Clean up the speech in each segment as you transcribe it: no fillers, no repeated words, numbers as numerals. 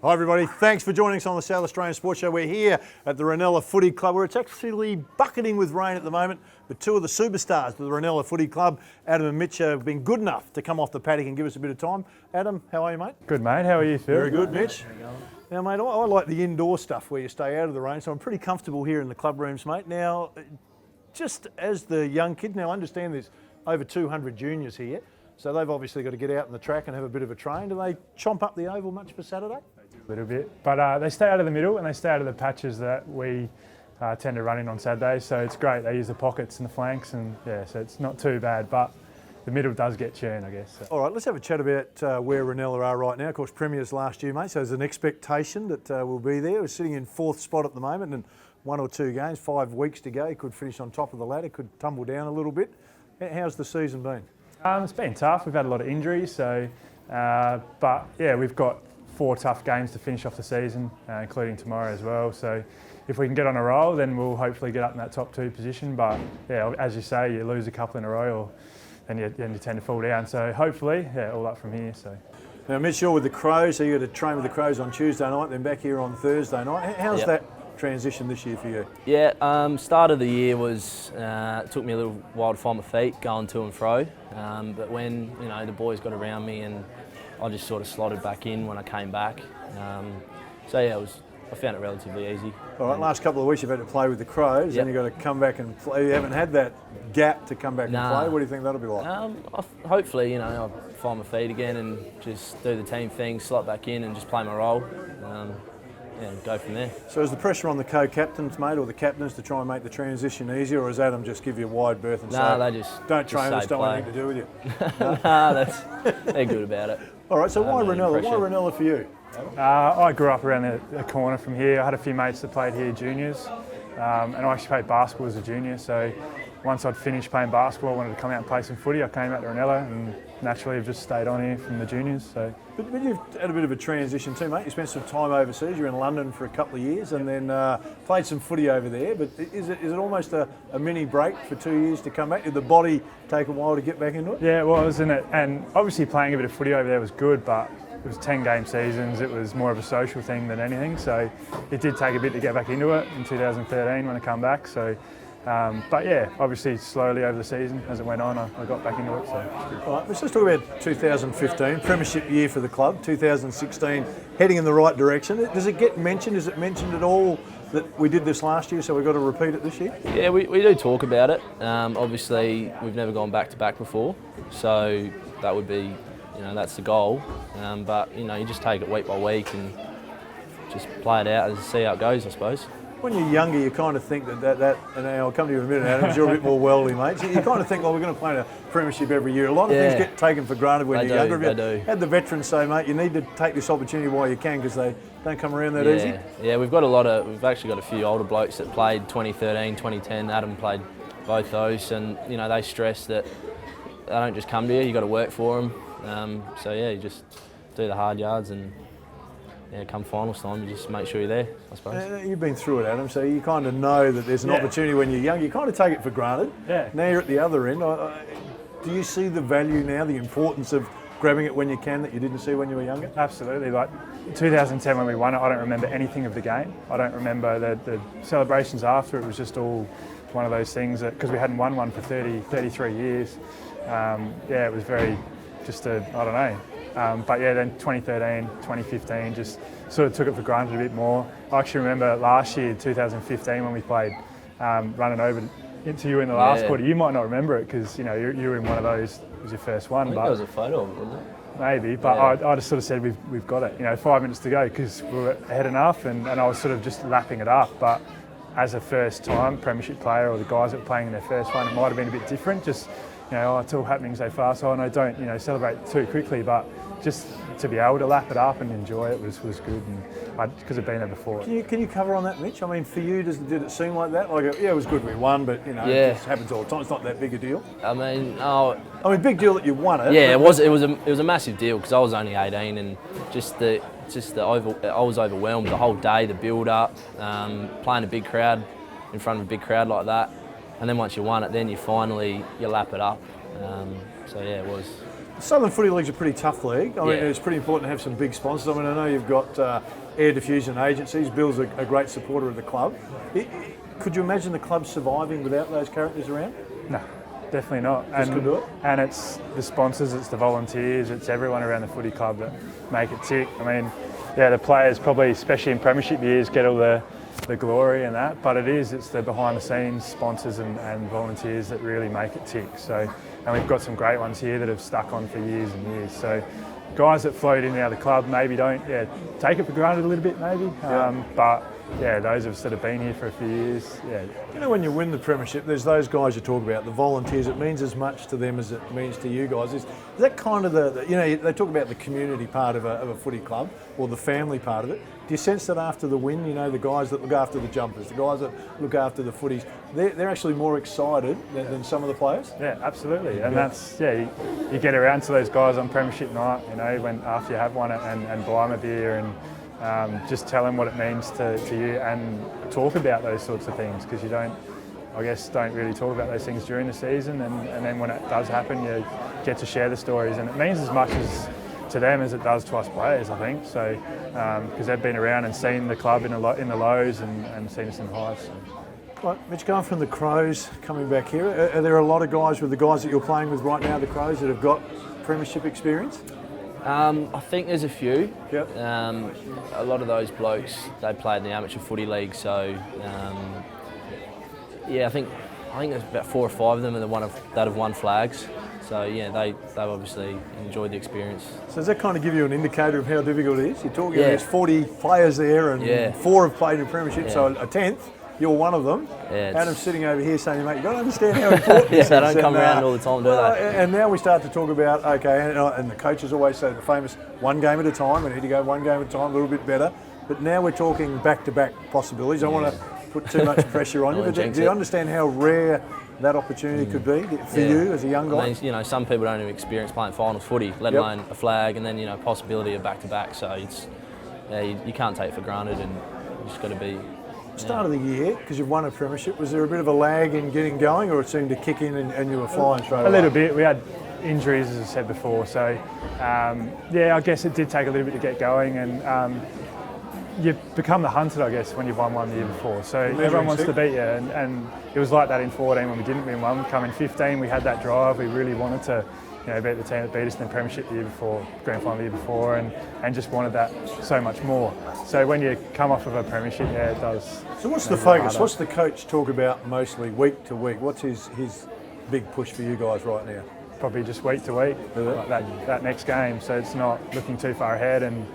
Hi everybody, thanks for joining us on the South Australian Sports Show. We're here at the Reynella Footy Club where it's actually bucketing with rain at the moment, but two of the superstars of the Reynella Footy Club, Adam and Mitch, have been good enough to come off the paddock and give us a bit of time. Adam, how are you, mate? Good, mate. How are you, Phil? Very good, Mitch. Now, mate, I like the indoor stuff where you stay out of the rain, so I'm pretty comfortable here in the club rooms, mate. Now, just as the young kids, now I understand there's over 200 juniors here, so they've obviously got to get out on the track and have a bit of a train. Do they chomp up the oval much for Saturday? A little bit, but they stay out of the middle and they stay out of the patches that we tend to run in on Saturdays, so it's great. They use the pockets and the flanks, and yeah, so it's not too bad, but the middle does get churned, I guess. So. All right, let's have a chat about where Reynella are right now. Of course, premiers last year, mate, so there's an expectation that we'll be there. We're sitting in fourth spot at the moment, and 1 or 2 games, 5 weeks to go. Could finish on top of the ladder, could tumble down a little bit. How's the season been? It's been tough. We've had a lot of injuries, so but yeah, we've got 4 tough games to finish off the season, including tomorrow as well. So if we can get on a roll, then we'll hopefully get up in that top 2 position. But yeah, as you say, you lose a couple in a row, or then you tend to fall down. So hopefully, yeah, all up from here. So. Now, Mitch, you're with the Crows, so you got to train with the Crows on Tuesday night, then back here on Thursday night. How's that transition this year for you? Yeah, start of the year was it took me a little while to find my feet, going to and fro. But when the boys got around me and I just sort of slotted back in when I came back. So yeah, I found it relatively easy. All right, last couple of weeks you've had to play with the Crows, and you've got to come back and play. You haven't had that gap to come back and play. What do you think that'll be like? Hopefully, I'll find my feet again and just do the team thing, slot back in and just play my role. And go from there. So is the pressure on the co-captains, mate, or the captains to try and make the transition easier, or does Adam just give you a wide berth and say, they just don't train just us, don't want anything to do with you? They're good about it. All right, so why Reynella? Why Reynella for you? I grew up around the corner from here. I had a few mates that played here juniors, and I actually played basketball as a junior. So once I'd finished playing basketball, I wanted to come out and play some footy. I came out to Reynella, and naturally I've just stayed on here from the juniors. So. But you've had a bit of a transition too, mate. You spent some time overseas. You were in London for a couple of years, and then played some footy over there. But is it almost a mini break for 2 years to come back? Did the body take a while to get back into it? Yeah, it was, and obviously playing a bit of footy over there was good, but it was 10-game seasons. It was more of a social thing than anything. So it did take a bit to get back into it in 2013 when I come back. So. But yeah, obviously slowly over the season as it went on, I got back into it. So. All right, let's just talk about 2015, premiership year for the club. 2016, heading in the right direction. Does it get mentioned? Is it mentioned at all that we did this last year, so we've got to repeat it this year? Yeah, we do talk about it. Obviously, we've never gone back to back before, so that would be, that's the goal. But you just take it week by week and just play it out and see how it goes, I suppose. When you're younger, you kind of think that and I'll come to you in a minute, Adam, because you're a bit more worldly, mate. So you kind of think, well, we're going to play in a premiership every year. A lot of things get taken for granted when you're younger. They do. Had the veterans say, mate, you need to take this opportunity while you can, because they don't come around that easy. Yeah, we've actually got a few older blokes that played 2013, 2010. Adam played both those, and they stress that they don't just come to you. You got to work for them. So yeah, you just do the hard yards and. Yeah, come finals time, you just make sure you're there, I suppose. You've been through it, Adam, so you kind of know that there's an opportunity when you're young. You kind of take it for granted. Yeah. Now you're at the other end. Do you see the value now, the importance of grabbing it when you can that you didn't see when you were younger? Absolutely. Like 2010 when we won it, I don't remember anything of the game. I don't remember the celebrations after. It was just all one of those things that, because we hadn't won one for 33 years, it was very just I don't know. But yeah, then 2013, 2015, just sort of took it for granted a bit more. I actually remember last year, 2015, when we played, running over into you in the last quarter. You might not remember it because you were in one of those. It was your first one. I think there was a photo of it, wasn't it? Maybe, but I just sort of said we've got it. 5 minutes to go because we were ahead enough, and I was sort of just lapping it up. But as a first-time premiership player, or the guys that were playing in their first one, it might have been a bit different. Just it's all happening so fast. So I know don't celebrate too quickly, but just to be able to lap it up and enjoy it was good, and because I've been there before. Can you cover on that, Mitch? I mean, for you, did it seem like that? Like, it was good we won, but it just happens all the time. It's not that big a deal. I mean, big deal that you won it. Yeah, it was a massive deal because I was only 18, and I was overwhelmed the whole day, the build up, playing a big crowd in front of a big crowd like that. And then once you won it, then you lap it up. So yeah, it was Southern Footy League's a pretty tough league. I mean, Yeah. it's pretty important to have some big sponsors. I mean, I know you've got air diffusion agencies. Bill's a great supporter of the club. Could you imagine the club surviving without those characters around? No, definitely not. Just couldn't do it? And it's the sponsors, it's the volunteers, it's everyone around the footy club that make it tick. I mean, yeah, the players probably, especially in premiership years, get all the glory and that, but it's the behind the scenes sponsors and volunteers that really make it tick. So, and we've got some great ones here that have stuck on for years and years. So guys that float in and out of the club maybe don't take it for granted a little bit maybe, but yeah, those of us that have been here for a few years, yeah. You know, when you win the premiership, there's those guys you talk about, the volunteers. It means as much to them as it means to you guys. Is that kind of you know, they talk about the community part of a footy club or the family part of it. Do you sense that after the win, you know, the guys that look after the jumpers, the guys that look after the footies, they're actually more excited than some of the players? Yeah, absolutely. And that's, you get around to those guys on premiership night, you know, when after you have one and buy them a beer and just tell them what it means to you and talk about those sorts of things, because you don't really talk about those things during the season, and then when it does happen you get to share the stories, and it means as much to them as it does to us players, I think. So because they've been around and seen the club in the lows and seen us in the highs. So. Right, Mitch, going from the Crows, coming back here, are there a lot of guys with the guys that you're playing with right now, the Crows, that have got premiership experience? I think there's a few. Yep. A lot of those blokes, they played in the amateur footy league, so I think there's about 4 or 5 of them that have won flags. So yeah, they've obviously enjoyed the experience. So does that kind of give you an indicator of how difficult it is? You're talking there's 40 players there and 4 have played in premiership, so a 10th. You're one of them. Yeah, Adam's sitting over here saying, mate, you've got to understand how important this is. They don't come around all the time, do they? And now we start to talk about, and the coaches always say the famous one game at a time. We need to go one game at a time, a little bit better. But now we're talking back-to-back possibilities. I don't want to put too much pressure on you, but do you understand how rare that opportunity could be for you as a young guy? I mean, you know, some people don't even experience playing finals footy, let alone a flag, and then, you know, possibility of back-to-back. So it's, you can't take it for granted, and you just got to be... Start of the year, because you've won a premiership, was there a bit of a lag in getting going, or it seemed to kick in and you were flying straight away? A little bit. We had injuries, as I said before, so I guess it did take a little bit to get going, and you become the hunted, I guess, when you've won one the year before. So everyone wants to beat you, and it was like that in 14 when we didn't win one. Come in 15, we had that drive. We really wanted to, you know, beat the team that beat us in the premiership the year before, grand final the year before, and just wanted that so much more. So when you come off of a premiership, it does. So what's the focus? What's the coach talk about mostly week to week? What's his big push for you guys right now? Probably just week to week, like that next game. So it's not looking too far ahead, and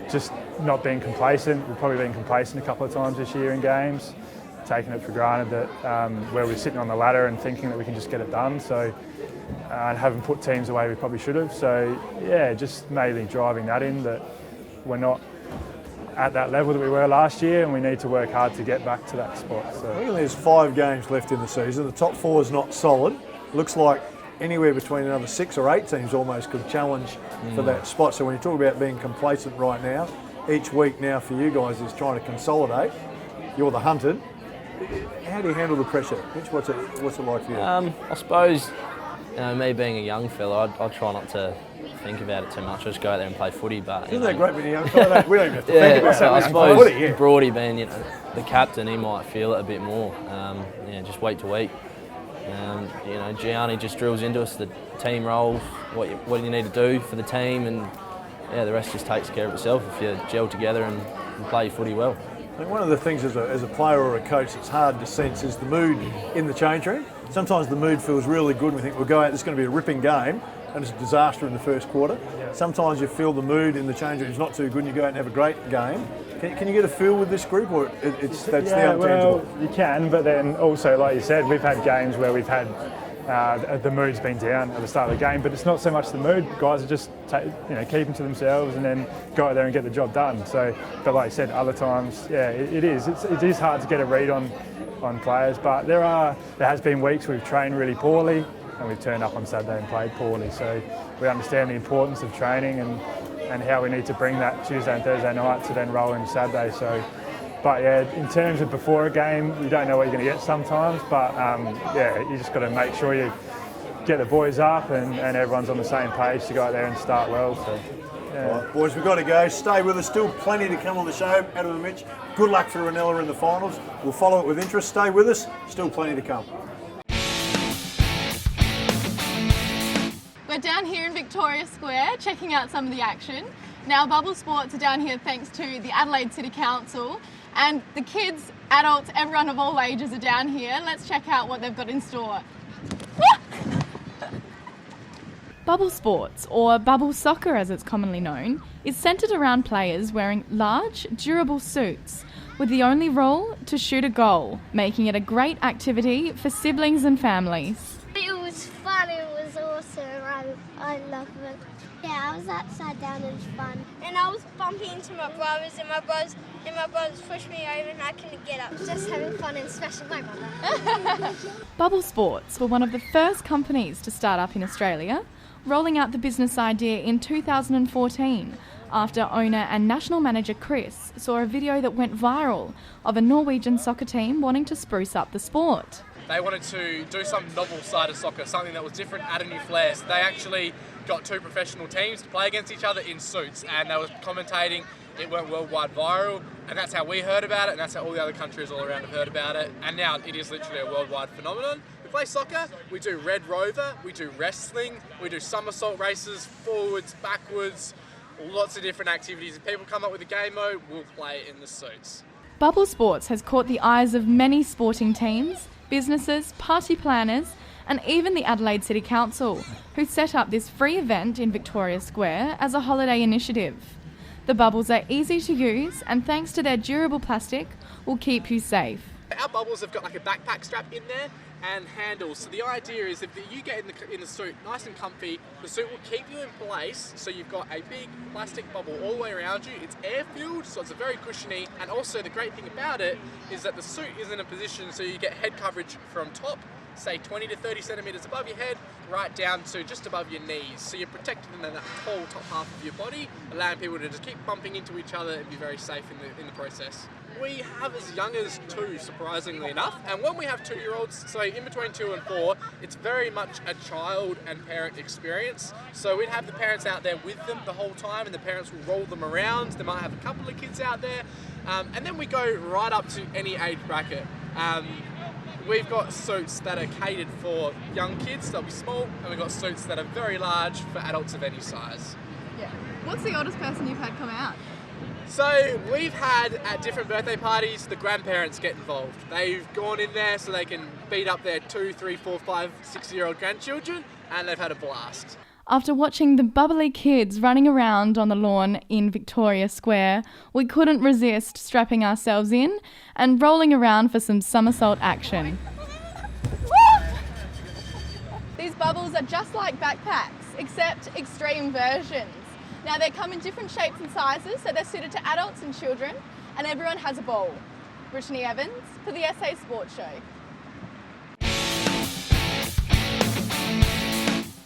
just not being complacent. We've probably been complacent a couple of times this year in games, taking it for granted that where we're sitting on the ladder and thinking that we can just get it done. So and haven't put teams away we probably should have. So yeah, just mainly driving that in, that we're not at that level that we were last year, and we need to work hard to get back to that spot. So. I think there's 5 games left in the season. The top 4 is not solid. Looks like anywhere between another 6 or 8 teams almost could challenge for that spot. So when you talk about being complacent right now, each week now for you guys is trying to consolidate. You're the hunted. How do you handle the pressure? Mitch, what's it like for you? I suppose, you know, me being a young fella, I try not to think about it too much. I just go out there and play footy. But isn't that great when you're young fella? We don't even have to think about so it. I suppose Broady being, you know, the captain, he might feel it a bit more. Just week to week. You know, Gianni just drills into us the team roles, what you need to do for the team, and the rest just takes care of itself if you gel together and play your footy well. I think one of the things as a player or a coach that's hard to sense is the mood in the change room. Sometimes the mood feels really good and we think we'll go out, this is going to be a ripping game, and it's a disaster in the first quarter. Sometimes you feel the mood in the change room is not too good and you go out and have a great game. Can you get a feel with this group, or that's the untangible? Well, you can, but then also, like you said, we've had games where we've had the mood's been down at the start of the game, but it's not so much the mood. Guys are just keeping to themselves and then go out there and get the job done. So, but like you said, other times, it is hard to get a read on players. But there has been weeks we've trained really poorly and we've turned up on Saturday and played poorly. So we understand the importance of training and how we need to bring that Tuesday and Thursday night to then roll into Saturday. So. But in terms of before a game, you don't know what you're going to get sometimes. But you just got to make sure get the boys up and everyone's on the same page to go out there and start well. So, yeah. All right, boys, we've got to go. Stay with us. Still plenty to come on the show. Adam and Mitch, good luck for Reynella in the finals. We'll follow it with interest. Stay with us. Still plenty to come. We're down here in Victoria Square checking out some of the action. Now Bubble Sports are down here thanks to the Adelaide City Council, and the kids, adults, everyone of all ages are down here. Let's check out what they've got in store. Bubble Sports, or Bubble Soccer as it's commonly known, is centred around players wearing large, durable suits with the only role to shoot a goal, making it a great activity for siblings and families. It was fun, it was awesome, I love it. Yeah, I was upside down, it was fun. And I was bumping into my brothers and my brothers pushed me over and I couldn't get up. Just having fun and smashing my brother. Bubble Sports were one of the first companies to start up in Australia, rolling out the business idea in 2014 after owner and national manager Chris saw a video that went viral of a Norwegian soccer team wanting to spruce up the sport. They wanted to do some novel side of soccer, something that was different, add a new flair. So they actually got two professional teams to play against each other in suits, and they were commentating. It went worldwide viral, and that's how we heard about it, and that's how all the other countries all around have heard about it. And now it is literally a worldwide phenomenon. We play soccer, we do Red Rover, we do wrestling, we do somersault races, forwards, backwards, lots of different activities. If people come up with a game mode, we'll play in the suits. Bubble Sports has caught the eyes of many sporting teams, businesses, party planners, and even the Adelaide City Council, who set up this free event in Victoria Square as a holiday initiative. The bubbles are easy to use, and thanks to their durable plastic, will keep you safe. Our bubbles have got like a backpack strap in there and handles. So the idea is if you get in the suit nice and comfy, the suit will keep you in place. So you've got a big plastic bubble all the way around you. It's air-filled, so it's a very cushiony. And also the great thing about it is that the suit is in a position so you get head coverage from top, say 20 to 30 centimetres above your head, right down to just above your knees. So you're protected in that whole top half of your body, allowing people to just keep bumping into each other and be very safe in the process. We have as young as 2, surprisingly enough, and when we have 2-year-olds, so in between 2 and 4, it's very much a child and parent experience. So we'd have the parents out there with them the whole time, and the parents will roll them around. They might have a couple of kids out there, and then we go right up to any age bracket. We've got suits that are catered for young kids, they'll be small, and we've got suits that are very large for adults of any size. Yeah. What's the oldest person you've had come out? So we've had at different birthday parties, the grandparents get involved. They've gone in there so they can beat up their 2, 3, 4, 5, 6-year-old grandchildren, and they've had a blast. After watching the bubbly kids running around on the lawn in Victoria Square, we couldn't resist strapping ourselves in and rolling around for some somersault action. These bubbles are just like backpacks, except extreme versions. Now they come in different shapes and sizes, so they're suited to adults and children, and everyone has a ball. Brittany Evans for the SA Sports Show.